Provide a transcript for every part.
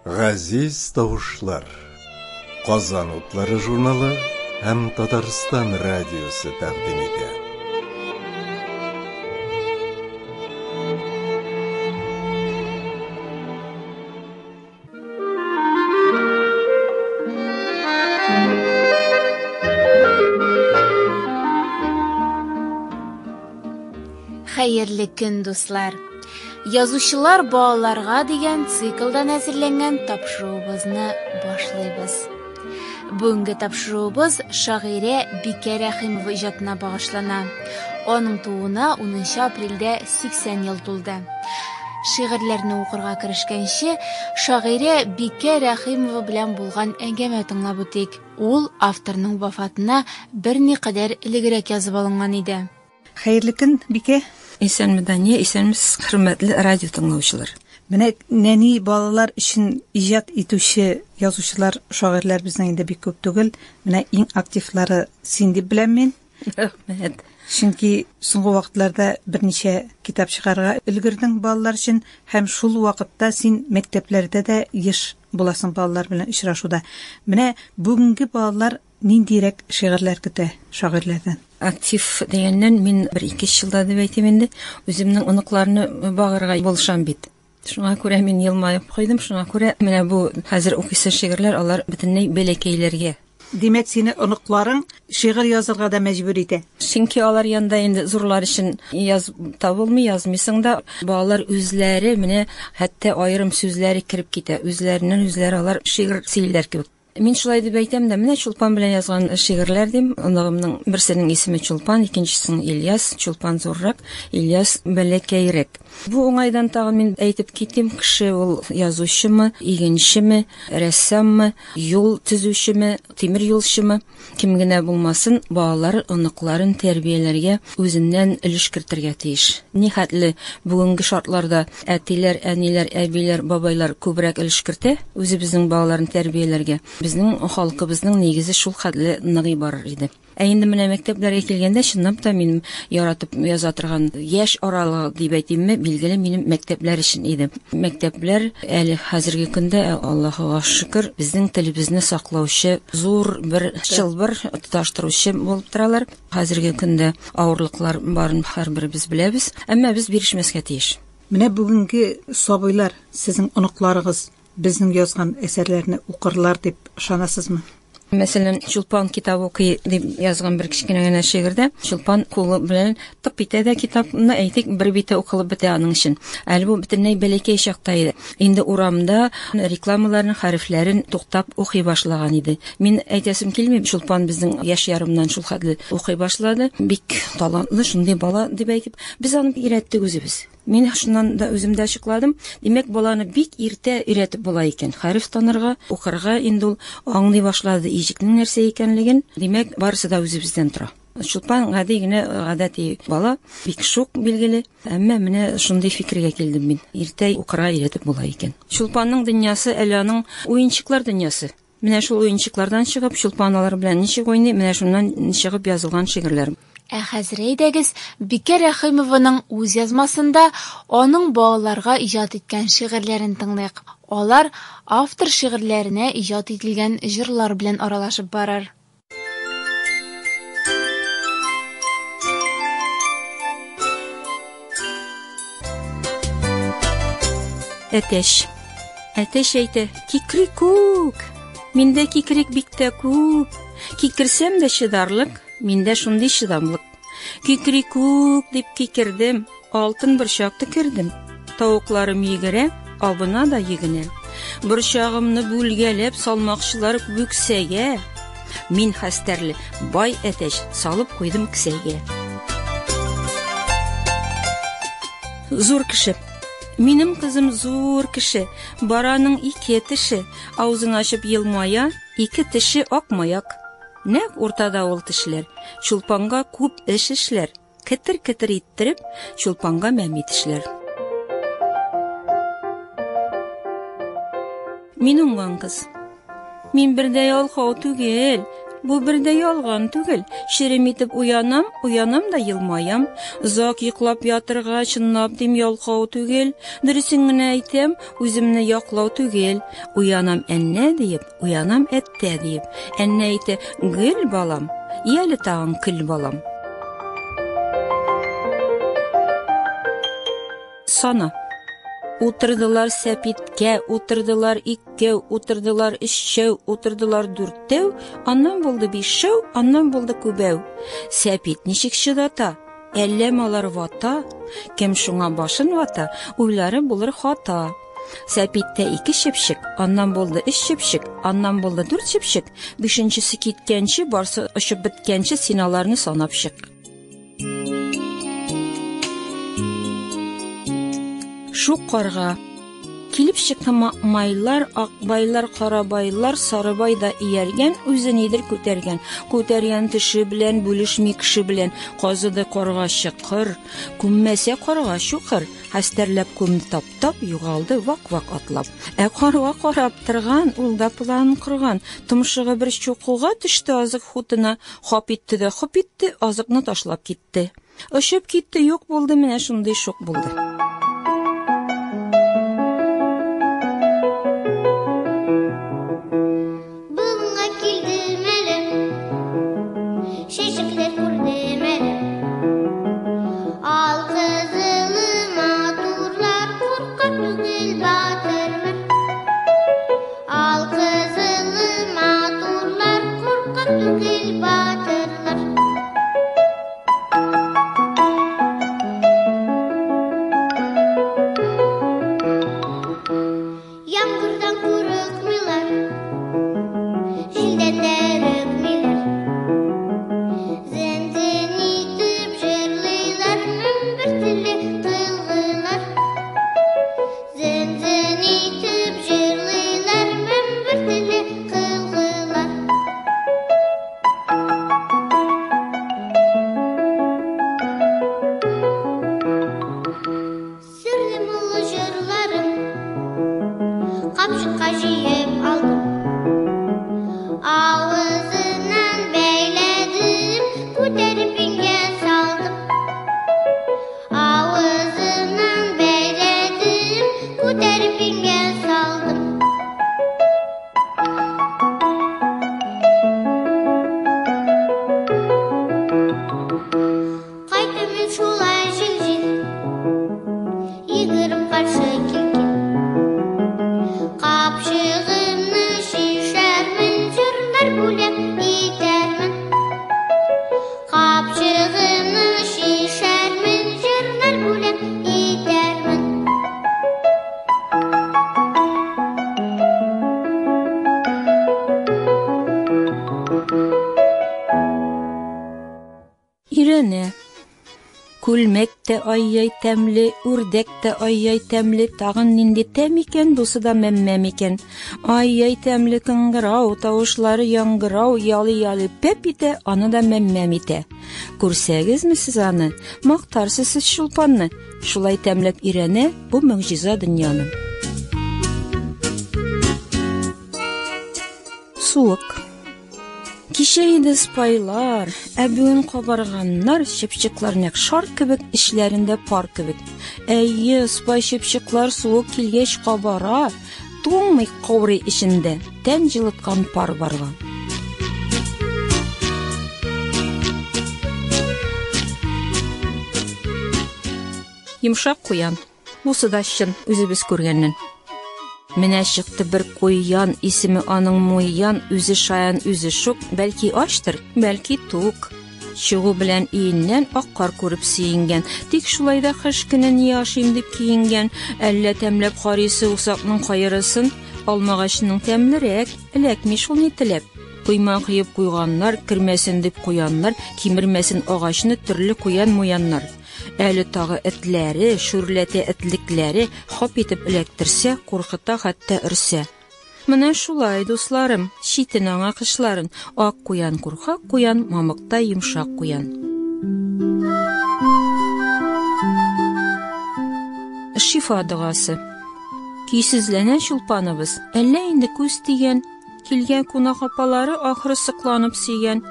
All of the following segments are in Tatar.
Газиз тавышлар, Казан утлары журналы һәм Татарстан радиосы тәкъдим итә. Хәерле көн, дуслар. Язучылар балаларга дигән циклдан әзерләнгән тапшыруыбызны башлыйбыз. Бүгенге тапшыруыбыз шагыйрә Бикә Рәхимова иҗатына багышлана. Аның тууына 10 апрельдә 80 ел тулды. Шигырьләрне укырга керешкәнче, шагыйрә Бикә Рәхимова белән булган әңгәмә тыңлап үтик. Ул авторның вафатына берникадәр элегрәк язып алынган иде. Хәерле көн, Бикә. Исәнме, Дания, исәнмез, хөрмәтле радио тыңлаучылар. Менә нәни балалар өчен иҗат итүче язучылар, шагыйрьләр безнең инде бик күп түгел. Менә иң активлары син дип беләм мин. Рәхмәт. Чөнки соңгы вакытларда берничә китап чыгарга өлгердең балалар өчен, һәм шул вакытта син мәктәпләрдә дә еш буласың балалар белән очрашуда. Менә бүгенге балалар ниндирәк шигырьләр көтә шагыйрьләрдән? Актив дигәннән мин 1-2 елда дип әйтим инде, үземнең оныкларны багырга булышам бит. Шуңа күрә мин елмаеп куйдым, шуңа күрә менә бу хәзер укыйсы шигырьләр алар бөтенләй бәләкәйләргә. Димәк, сине оныкларың шигырь язырга да мәҗбүр итә. Чөнки алар янда инде зурлар өчен табылмый, язмыйсың да, балалар үзләре менә хәтта аерым сүзләре кирип китә. Үзләреннән үзләре алар шигырь сөйләр кебек. Мин шулай дип әйтәм дә, менә Чулпан белән язган шигырьләр дим. Оныгымның берсенең исеме Чулпан, икенчесенең Ильяс. Чулпан зуррак, Ильяс бәләкәйрәк. Бу уңайдан тагын мин әйтеп китим, кеше ул язучымы, игенчеме, рәссаммы, юл төзүчеме, тимер юлчымы, ким генә булмасын, балалар оныкларын тәрбияләргә үзеннән өлеш кертергә тиеш. Нихәтле бүгенге шартларда әтиләр, әниләр, әбиләр, бабайлар күбрәк өлеш кертә үзебезнең балаларын тәрбияләргә. Безнең халкыбызның нигезе шул хәтле ныгый барыр иде. Ә инде менә мәктәпләргә килгәндә, чынлап та мин яратып яза торган яшь аралыгы дип әйтимме, билгеле минем мәктәпләр өчен иде. Мәктәпләр әле хәзерге көндә, Аллаһыга шөкер, безнең телебезне саклаучы зур бер чылбыр тоташтыручы булып торалар. Хәзерге көндә авырлыклар барын һәрберебез беләбез, әмма без бирешмәскә тиеш. Менә бүгенге сабыйлар, сезнең оныкларыгыз безнең язган әсәрләрне укырлар дип ышанасызмы? Мәсәлән, Чулпан китабы укый дип язган бер кичкенә генә шигырьдә, Чулпан кулы белән тып итә дә китапны, әйтик, бер бите укылып бетә аның өчен. Әле бу бөтенләй бәләкәй чакта иде. Инде урамда рекламаларның хәрефләрен туктап укый башлаган иде. Мин әйтәсем килми, Чулпан безнең яшь ярымнан шул хәтле укый башлады. Бик талантлы, шундый бала дип әйтеп, без аны өйрәттек үзебез. Мин шуннан да үземдә ачыкладым. Димәк, баланы бик иртә өйрәтеп була икән. Хәреф танырга, укырга инде ул аңлый башлады иҗекнең нәрсә икәнлеген. Димәк, барысы да үзебездән тора. Чулпан гади генә гадәти бала, бик шук билгеле. Әмма менә шундый фикергә килдем мин. Иртә укырга өйрәтеп була икән. Чулпанның дөньясы әле аның уенчыклар дөньясы. Менә шул уенчыклардан чыгып, Чулпаналар белән ничек уйный, менә шуннан чыгып язылган шигырьләр. Ә хәзер әйдәгез, Бикә Рәхимованың үз язмасында аның балаларга иҗат иткән шигырьләрен тыңлыйк. Алар автор шигырьләренә иҗат ителгән җырлар белән аралашып барыр. Әтәш. Әтәш әйтә, кикрик күк. Миндә кикрик бик тә күп. Кикерсәм дә чыдарлык. Миндә шундый чыдамлык. Кикрик күк дип кикердем, алтын борчак төкердем. Тавыкларым йөгерә, абына да йөгенә. Борчагымны бүлгәләп салмакчылар бүксәгә. Мин хәстәрле бай әтәш салып куйдым кесәгә. Зур кеше. Минем кызым зур кеше. Бараның 2 теше, авызын ачып елмая, 2 теше акмаяк. Нәк уртада ул тешләр, Чулпанга күп эш эшләр. Китер-китер иттереп, Чулпанга мәмит эшләр. Мин уңган кыз. Мин бердә ялкау түгел, Бу бер дә ялган түгел. Ширем итеп уянам да елмаям. Озак йоклап ятырга чынлап дим ялкау түгел. Дөресен генә әйтәм, үземне яклау түгел. Уянам әннә диеп, уянам әттә диеп. Әннә әйтә: "Гөл балам, яле тагын көл балам." Сана. Утырдылар сәпиткә, утырдылар иккәү, утырдылар өчәү, утырдылар дүртәү, аннан булды бишәү, аннан булды күбәү. Сәпит ничек чыдата? Әллә малар вата? Кем шуңа башын вата? Уйлары булыр хата. Сәпиттә 2 чепчек, аннан булды 3 чепчек, аннан булды 4 чепчек. 5-нчесе киткәнче, барсы очып биткәнче синаларны санап чык. Шу карга килеп чыкты майлар, акбайлар, карабайлар, сарыбай да ияргән, үзе нидер күтәргән теше белән, бүлешми кеше белән. Казыды карга чыкыр, күммәсә карга чукыр. Хәстәрләп күмне таптап, югалды вак-вак атлап. Карга карап торган, ул да план корган. Томшыгы бер чукуга төште азык хутына, хап итте, азыкны ташлап китте. Очып китте, юк булды, менә шундый шок булды. Ирәне. Күлмәктә ай-яй тәмле, үрдәктә ай-яй тәмле, тагын нинди тәм икән, бусы да мәммәм икән. Ай-яй тәмле кыңгырау, тавышлары яңгырау, ялы-ялы пәп итә, аны да мәммәм итә. Күрсәгезме сез аны? Мактарсыз сез шулпанны. Шулай тәмләп ирәне бу мөгъҗиза дөньяны. Суык. Кичә иде спайлар, бүгін кабарганнар, чепчеклар нәк шар кебек, эшләрендә пар кебек. Әйе, спай чепчеклар суык килгәч кабара, туңмый каврый эчендә, тән җылыткан пар барган. Йомшак куян, бусы да чын, үзебез күргәннән. Менә чыкты бер куян, исеме аның Муян, үзе шаян, үзе шук, бәлки ачтыр, бәлки тук. Чыгу белән иеннән ак кар күреп сөенгән, тик шулай да кыш көнен яшим дип киенгән, әллә тәмләп карыйсы усакның кайрысын, алмагачның тәмлерәк, эләкми шул ни теләп. Куйма кыеп куйганнар, кирмәсен дип куяннар, кимермәсен агачны төрле куян Муяннар. Әле тагы этләре, шүрләтә этлекләре хап итеп эләктерсә, куркыта, хәтта өрсә. Менә шулай, дусларым, читен аңа кышларын, ак куян куркак куян, мамыкта йомшак куян. Шифа дугасы. Кисезләнә чулпаныбыз, әллә инде күз тигән, Килгән кунак апалары ахыры сыкланып сөйгән.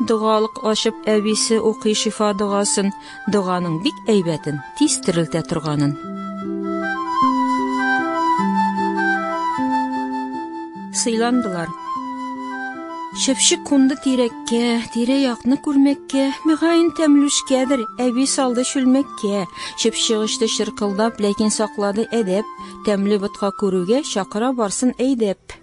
Дугалык ашып әбисе укый шифа дугасын, дуганың бик әйбәтен, тиз терелтә торганын. Сыйландылар. Шепшик кунды тирәккә, тирә-якны күрмәккә, мөгаен тәмлүшкәдер, әби салды шүлмәккә. Шепшигышты шыркылдап, ләкин саклады әдәп, тәмле ботка күрүгә чакыра барсын әйдәп.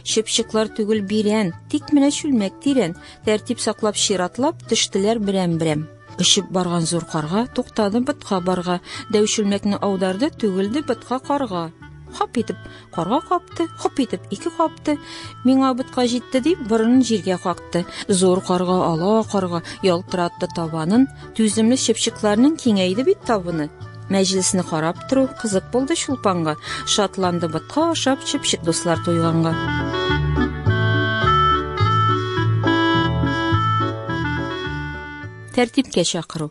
Шепшиклар түгел бирән, тик менә шүлмәк тирән, тәртип саклап ширатлап, төштеләр берәм-берәм. Ишеп барган зур карга туктады ботка барга, дәү шүлмәкне аударды, түгелде ботка карга. Хап итеп карга капты, хоп итеп ике капты. Миңа ботка җитте дип борынын җиргә какты. Зур карга ала карга ялтыратты табанын, түземле шепшикларның киңәйде бит табыны. Мәҗлисне карап тору кызык булды Чулпанга, шатланды ботка ашап шепшик дуслар туйганга. Тәртипкә чакыру.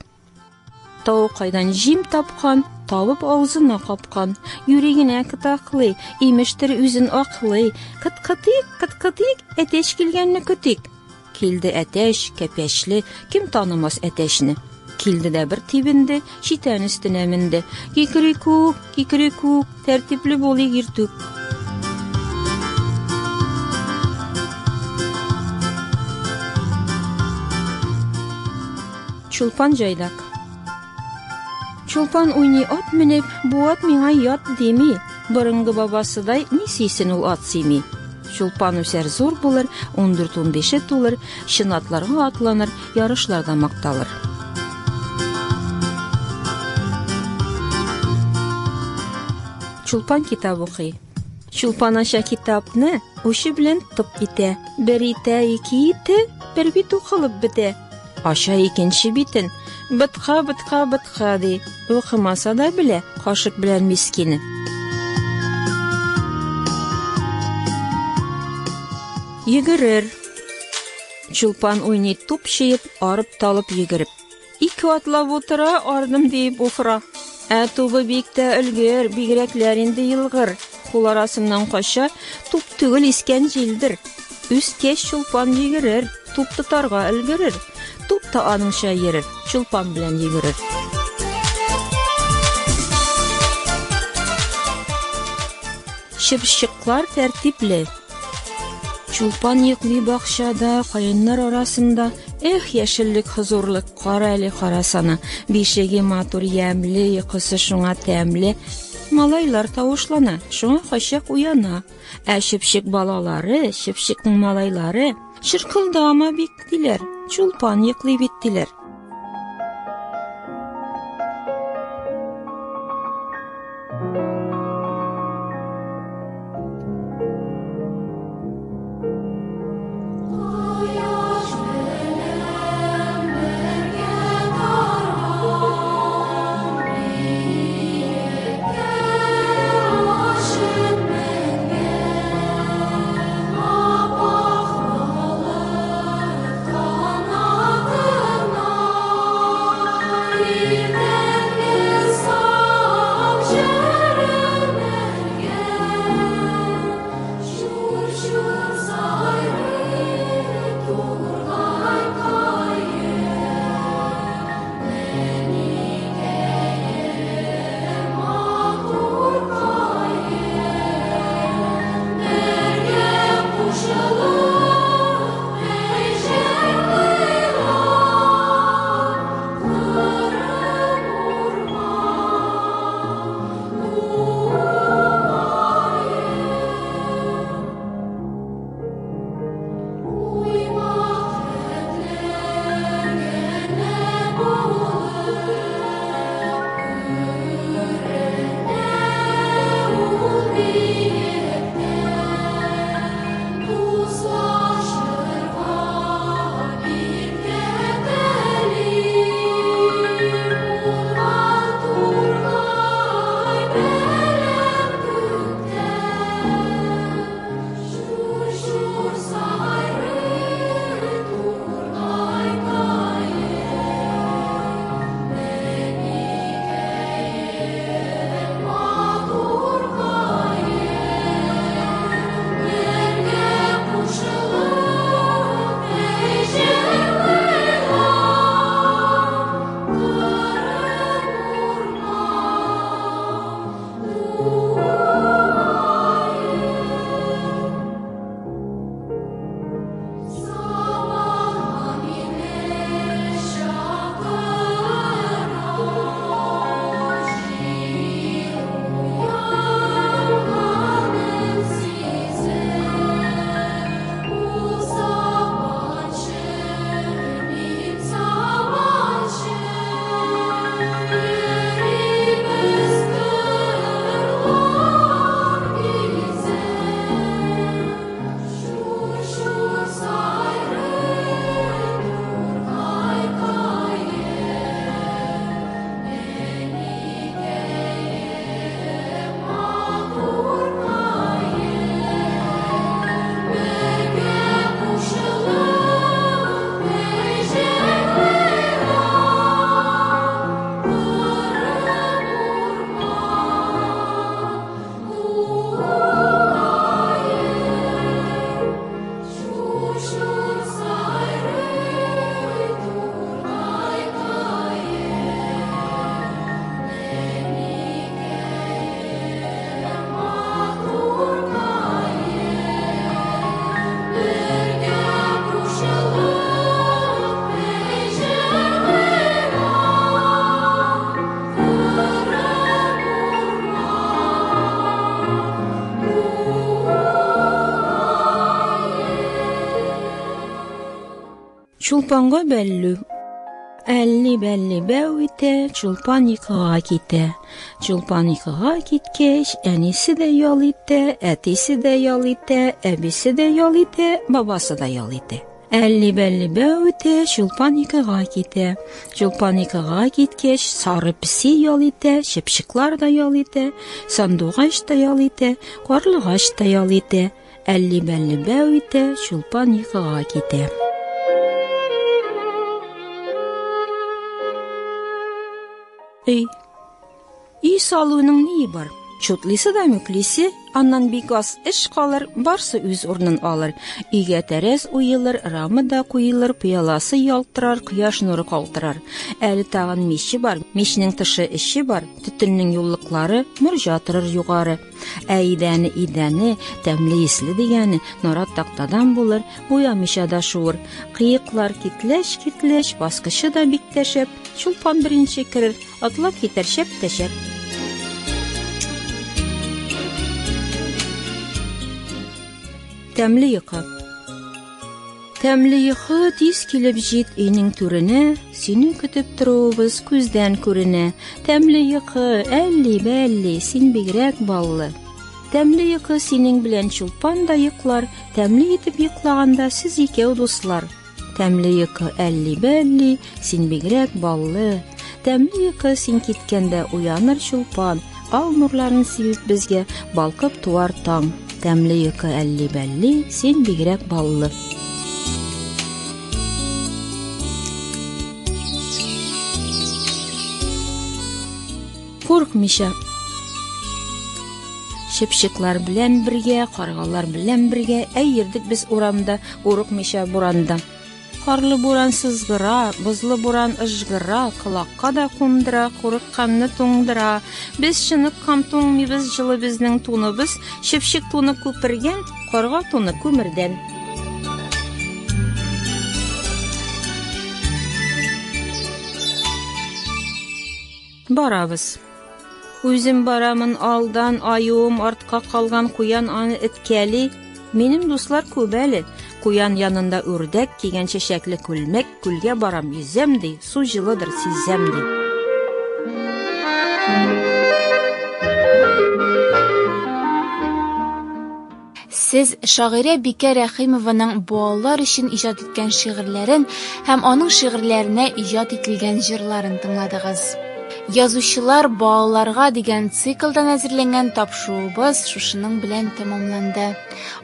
Тау кайдан җим тапкан, табып авызына капкан, йөрегенә кытаклый, имештер үзен аклый. Кыт-кытык, әтәч килгәнне көтик. Килде әтәч, кәпәчле, кем танымас әтәчне. Килде дә бер тибенде, читән өстенә менде. Кикрикүк, тәртипле бул игертүк. Чулпан җайдак. Чулпан уйный ат менеп, бу ат миңа ят деми. Борынгы бабасыдай ни сөйсен ул ат сөйми. Чулпан үсәр зур булыр, 14-15 тулыр, чын атларга атланыр, ярышларда макталыр. Чулпан китап укый. Чулпан аша китапны ушы белән тып итә. Бер итә, ике итә, бер бит укылып бетә. Аша икенче битен. Бытка ди. Укымаса да белә, кашык белән мискине. Йөгерер. Чулпан уйный туп чыеп, арып-талып йөгереп. Ике атлап утыра, ардым дип уфра. Тубы биктә өлгер, бигрәкләр инде йылгыр. Кул арасыннан кача, туп түгел искән җилдер. Үскәч Чулпан йөгерер, туп тотарга өлгерер. Туп та аныңча йөрер, Чулпан белән йөгерер. Шепшиклар тәртипле. Чулпан йоклый бакчада, каеннар арасында. Яшеллек, хозурлык, кара әле карасана. Бишеге матур ямле, йокысы шуңа тәмле. Малайлар тавышлана, шуңа качак уяна. Шепшик балалары, шепшикнең малайлары шыркылдама бик диләр. Чулпан йоклый бит диләр. Чулпанга бәллү. Әлли-бәлли бәу итә, чулпан йокыга китә. Чулпан йокыга киткәч, әнисе дә ял итә, әтисе дә ял итә, әбисе дә ял итә, бабасы да ял итә. Әлли-бәлли бәу итә, чулпан йокыга китә. Чулпан йокыга киткәч, сары песи ял итә, чыпчыклар да ял итә, сандугач та ял итә, карлыгач та ял итә. Әлли-бәлли бәу итә, чулпан йокыга китә. Үй салуының не бар? Чутлысы да мүклисе, аннан бик аз эш калыр, барсы үз урнын алыр. Өйгә тәрәз уелыр, рамы да куелыр, пыяласы ялтырар, кояш нуры калтырар. Әле тагын миче бар, мичнең тышы эче бар, төтеннең юллыклары мөрҗа торыр югары. Идәне, тәмле исле дигәне, нарат тактадан булыр, буямыйча да шуыр. Кыйыклар китләш, баскычы да бик тәшәп, чулпан беренче керер, атлап китәр шәп-тәшәп. Тәмле йокы. Тәмле йокы тиз килеп җит өйнең түренә, сине көтеп торубыз күздән күренә. Тәмле йокы, әлли-бәлли, син бигрәк баллы. Тәмле йокы синең белән чулпан да йоклар, тәмле итеп йоклаганда сез икәү дуслар. Тәмле йокы, әлли-бәлли, син бигрәк баллы. Тәмле йокы син киткәндә уяныр чулпан, ал нурларын сибеп безгә балкып туар таң. Тәмле йокы, әлли-бәлли, син бигрәк баллы. Курыкмыйча. Чыпчыклар белән бергә, каргалар белән бергә әйердек без урамда, курыкмыйча буранда. Карлы буран сызгыра, бозлы буран ыжгыра, кылакка да кундыра, курыкканны туңдыра. Без чыныккан туңмыйбыз, жылы безнең туныбыз, чыпчык туны күпергән, карга туны күмердән. Барабыз. Үзем барамын алдан, аюым артка калган куян аны эткәли. Минем дуслар күп әле. Куян янында үрдәк кигән чәчәкле күлмәк, күлгә барам йөзәм ди, су җылыдыр сизәм ди. Сез шагыйрә Бикә Рәхимованың балалар өчен иҗат иткән шигырьләрен һәм аның шигырьләренә иҗат ителгән җырларын тыңладыгыз. Язучылар балаларга дигән циклдан әзерләнгән тапшыруыбыз шушының белән тәмамланды.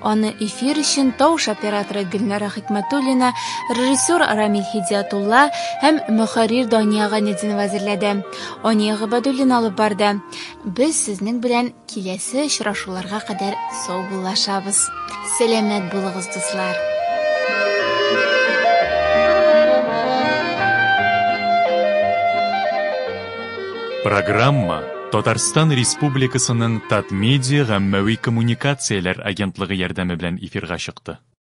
Аны эфир өчен тавыш операторы Гөлнара Хикмәтуллина, режиссер Рамил Хидиятулла һәм мөхәррир Дания Ганетдинова әзерләде. Ания Габадуллина алып барды. Без сезнең белән киләсе очрашуларга кадәр сау булашабыз. Сәламәт булыгыз, дуслар. Программа Татарстан Республикасының Татмедиа гаммәви коммуникацияләр агентлыгы ярдәме белән эфирга чыкты.